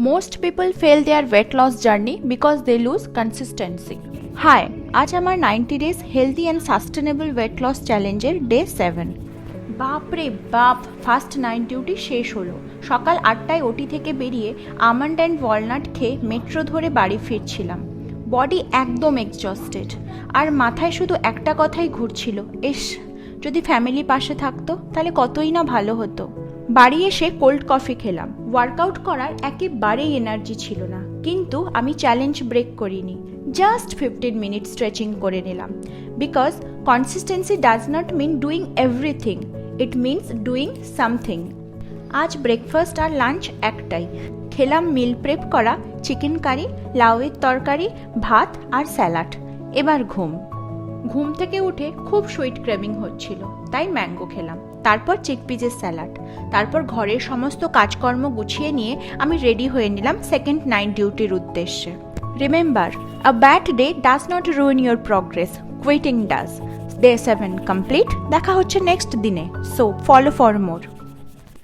Most people fail their weight loss journey because they lose consistency. Hi, আজ আমার 90 days healthy and sustainable weight loss challenge এর day 7. বাপরে বাপ, first night duty শেষ হলো। সকাল 8টায় ওটি থেকে বেরিয়ে আমন্ড অ্যান্ড ওয়ালনাট খেয়ে মেট্রো ধরে বাড়ি ফিরছিলাম। বডি একদম এক্সজস্টেড, আর মাথায় শুধু একটা কথাই ঘুরছিল, ইস যদি ফ্যামিলি পাশে থাকতো তাহলে কতই না ভালো হতো। বাড়ি এসে কোল্ড কফি খেলাম। ওয়ার্কআউট করার একেবারেই এনার্জি ছিল না, কিন্তু আমি চ্যালেঞ্জ ব্রেক করিনি। জাস্ট 15 মিনিট স্ট্রেচিং করে নিলাম। Because consistency does not mean doing everything, it means doing something. আজ ব্রেকফাস্ট আর লাঞ্চ একটাই। খেলাম মিল প্রেপ করা চিকেন কারি, লাউয়ের তরকারি, ভাত আর স্যালাড। এবার ঘুম থেকে উঠে খুব সুইট ক্রেভিং হচ্ছিল, তাই ম্যাঙ্গো খেলাম। তারপর চিকপিজের স্যালাড। তারপর ঘরের সমস্ত কাজকর্ম গুছিয়ে নিয়ে আমি রেডি হয়ে নিলাম সেকেন্ড নাইট ডিউটির উদ্দেশ্যে। Remember, a bad day does not ruin your progress, quitting does. Day 7 complete. দেখা হচ্ছে নেক্সট দিনে। So follow for more.